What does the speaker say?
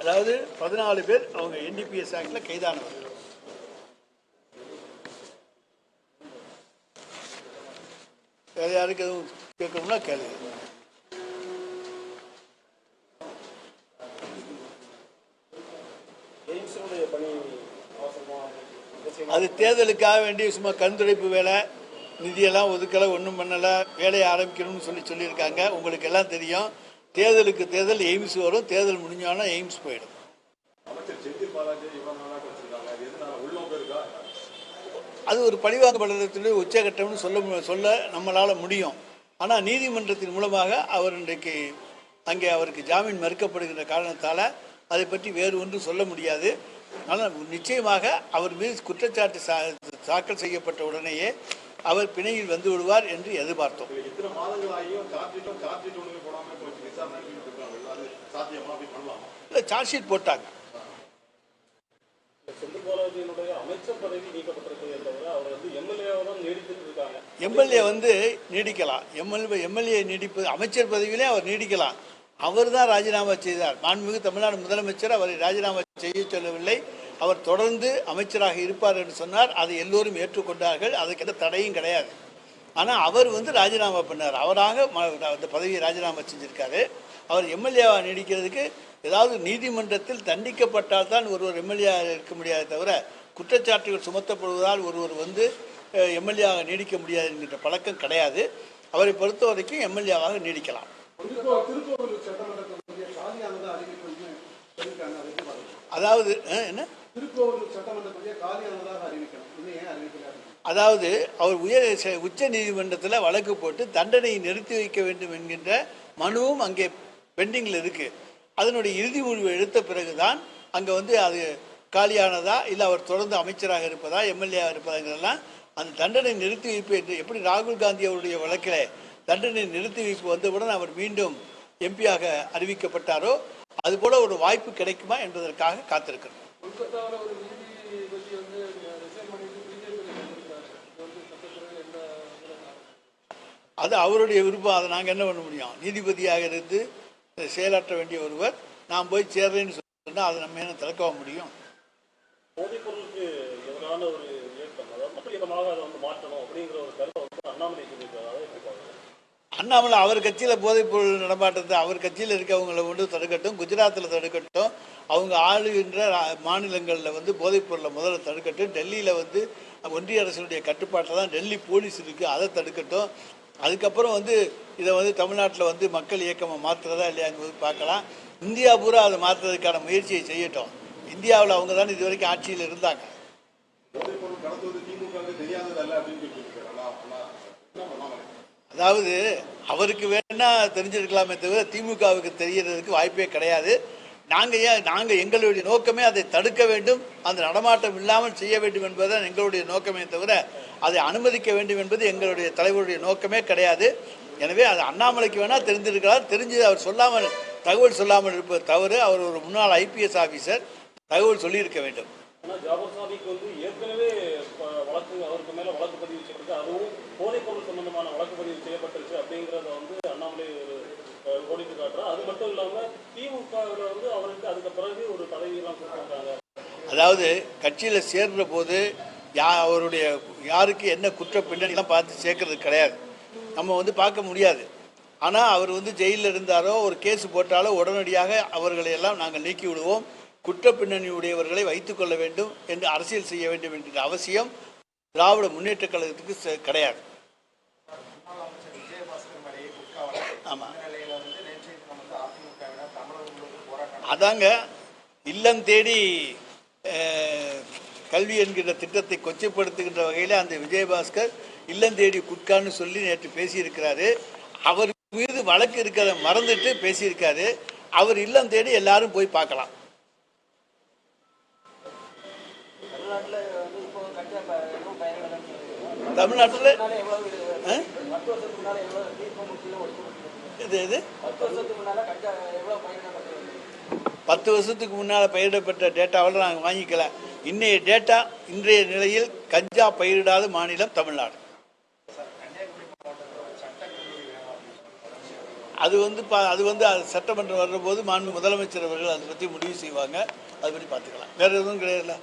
அதாவது 14 பேர் அவங்க NDPS ஆக்டில் கைதானவர்கள். வேறு யாருக்கு எதுவும் கேட்கணும்னா கேள்வி. அது தேர்தலுக்காக வேண்டி சும்மா கண்துடைப்பு வேலை, நிதியெல்லாம் ஒதுக்கலை, ஒன்றும் பண்ணலை, வேலையை ஆரம்பிக்கணும்னு சொல்லியிருக்காங்க. உங்களுக்கு எல்லாம் தெரியும், தேர்தலுக்கு தேர்தல் எய்ம்ஸ் வரும், தேர்தல் முடிஞ்சோன்னா எய்ம்ஸ் போயிடும். அது ஒரு பழிவாங்கப்படுறதுடைய உச்சகட்டம்னு சொல்ல நம்மளால் முடியும். ஆனால் நீதிமன்றத்தின் மூலமாக அவர் இன்றைக்கு அங்கே அவருக்கு ஜாமீன் மறுக்கப்படுகின்ற காரணத்தால் அதை பற்றி வேறு ஒன்றும் சொல்ல முடியாது. ஆனால் நிச்சயமாக அவர் மீது குற்றச்சாட்டு தாக்கல் செய்யப்பட்ட உடனேயே அவர் பிணையில் வந்து விடுவார் என்று எதிர்பார்த்தோம். இல்லை, சார்ஜ் ஷீட் போட்டாங்க. எம்எல்ஏ வந்து நீடிக்கலாம், எம்எல்ஏ நீடிப்பு, அமைச்சர் பதவியிலே அவர் நீடிக்கலாம். அவர் தான் ராஜினாமா செய்தார். மாண்புமிகு தமிழ்நாடு முதலமைச்சர் அவரை ராஜினாமா செய்ய சொல்லவில்லை. அவர் தொடர்ந்து அமைச்சராக இருப்பார் என்று சொன்னார். அதை எல்லோரும் ஏற்றுக்கொண்டார்கள். அதுக்கு எந்த தடையும் கிடையாது. ஆனால் அவர் வந்து ராஜினாமா பண்ணார். அவராக அந்த பதவியை ராஜினாமா செஞ்சிருக்காரு. அவர் எம்எல்ஏவாக நீடிக்கிறதுக்கு ஏதாவது நீதிமன்றத்தில் தண்டிக்கப்பட்டால் தான் ஒருவர் எம்எல்ஏவாக இருக்க முடியாத தவிர, குற்றச்சாட்டுகள் சுமத்தப்படுவதால் ஒருவர் வந்து எம்எல்ஏவாக நீடிக்க முடியாது என்கின்ற பழக்கம் கிடையாது. அவரை பொறுத்த வரைக்கும் எம்எல்ஏவாக நீடிக்கலாம். அதாவது என்ன, அதாவது அவர் உச்ச நீதிமன்றத்தில் வழக்கு போட்டு தண்டனையை நிறுத்தி வைக்க வேண்டும் என்கின்ற மனுவும் அங்கே பெண்டிங்கில் இருக்கு. அதனுடைய இறுதி முடிவு எடுத்த பிறகுதான் அங்கே வந்து அது காலியானதா இல்லை அவர் தொடர்ந்து அமைச்சராக இருப்பதா எம்எல்ஏவாக இருப்பதாங்கிறதெல்லாம் அந்த தண்டனை நிறுத்தி வைப்பு என்று எப்படி ராகுல் காந்தி அவருடைய வழக்கில் தண்டனை நிறுத்தி வைப்பு வந்தவுடன் அவர் மீண்டும் எம்பியாக அறிவிக்கப்பட்டாரோ அதுபோல ஒரு வாய்ப்பு கிடைக்குமா என்பதற்காக காத்திருக்கிறோம். அது அவருடைய விருப்பம். அதை நாங்கள் என்ன பண்ண முடியும்? நீதிபதியாக இருந்து செயலாற்ற வேண்டிய ஒருவர் நான் போய் சேர்றேன்னு சொன்னால் அதை நம்ம என்ன திறக்க முடியும்? போதைப்பொருளுக்கு எதிரான ஒரு இயக்கம், அதாவது மக்கள் இயக்கமாக அதை வந்து மாற்றணும் அப்படிங்கிற ஒரு கருத்தை வந்து அண்ணாமலை சொல்லியிருக்காரு. அண்ணாமலை அவர் கட்சியில் போதைப்பொருள் நடமாட்டத்தை அவர் கட்சியில் இருக்கவங்களை வந்து தடுக்கட்டும், குஜராத்தில் தடுக்கட்டும், அவங்க ஆளுகின்ற மாநிலங்களில் வந்து போதைப்பொருளை முதல்ல தடுக்கட்டும், டெல்லியில் வந்து ஒன்றிய அரசினுடைய கட்டுப்பாட்டில் தான் டெல்லி போலீஸ் இருக்குது, அதை தடுக்கட்டும். அதுக்கப்புறம் வந்து இதை வந்து தமிழ்நாட்டில் வந்து மக்கள் இயக்கமாக மாற்றுறதா இல்லையாங்கிறது பார்க்கலாம். இந்தியா பூரா அதை மாற்றுறதுக்கான முயற்சியை செய்யட்டும். இந்தியாவில் அவங்க தான் இது வரைக்கும் ஆட்சியில் இருந்தாங்க. அதாவது அவருக்கு வேணா தெரிஞ்சிருக்கலாமே தவிர திமுகவுக்கு தெரியறதுக்கு வாய்ப்பே கிடையாது. நாங்கள் எங்களுடைய நோக்கமே அதை தடுக்க வேண்டும், அந்த நடமாட்டம் இல்லாமல் செய்ய வேண்டும் என்பதுதான் எங்களுடைய நோக்கமே தவிர அதை அனுமதிக்க வேண்டும் என்பது எங்களுடைய தலைவருடைய நோக்கமே கிடையாது. எனவே அது அண்ணாமலைக்கு வேணா தெரிஞ்சிருக்கலாம், தெரிஞ்சு அவர் சொல்லாமல் தகவல் சொல்லாமல் இருப்பது தவறு. அவர் ஒரு முன்னாள் IPS ஆஃபீஸர், தகவல் சொல்லியிருக்க வேண்டும். அவருக்கு மேல வழக்கு பதிவு செய்யப்பட்டு அதுவும் போதைப்பொருள் சம்பந்தமான வழக்கு பதிவு செய்யப்பட்டுருச்சு அப்படிங்கிறத வந்து அண்ணாமலை ஓடிட்டு காட்டுறாரு. அது மட்டும் இல்லாம திமுகவில் வந்து அவருக்கு அதுக்கு பிறகு ஒரு பதவியெல்லாம் கொடுத்துருக்காங்க. அதாவது கட்சியில் சேர்ற போது அவருடைய யாருக்கு என்ன குற்ற பின்னணிலாம் பார்த்து சேர்க்கறது கிடையாது, நம்ம வந்து பார்க்க முடியாது. ஆனால் அவர் வந்து ஜெயிலில் இருந்தாரோ ஒரு கேஸ் போட்டாலோ உடனடியாக அவர்களை எல்லாம் நாங்கள் நீக்கி விடுவோம். குற்ற பின்னணி உடையவர்களை வைத்துக் கொள்ள வேண்டும் என்று அரசியல் செய்ய வேண்டும் என்கிற அவசியம் திராவிட முன்னேற்ற கழகத்துக்கு கிடையாது. ஆமாம், அதாங்க இல்லம் தேடி கல்வி என்கிற திட்டத்தை கொச்சைப்படுத்துகின்ற வகையில் அந்த விஜயபாஸ்கர் இல்லம் தேடி குட்கான்னு சொல்லி நேற்று பேசியிருக்கிறாரு. அவர் மீது வழக்கு இருக்கிறத மறந்துட்டு பேசியிருக்காரு. அவர் இல்லம் தேடி எல்லாரும் போய் பார்க்கலாம். தமிழ்நாட்டில் இது 10 வருஷத்துக்கு முன்னால் பயிரிடப்பட்ட டேட்டாவில் நாங்கள் வாங்கிக்கல. இன்றைய நிலையில் கஞ்சா பயிரிடாத மாநிலம் தமிழ்நாடு. அது வந்து அது சட்டமன்றம் வர்ற போது மாண்பு முதலமைச்சர் அவர்கள் அதை பற்றி முடிவு செய்வாங்க. அதை பற்றி பார்த்துக்கலாம். வேறு எதுவும் கிடையாதுல்ல.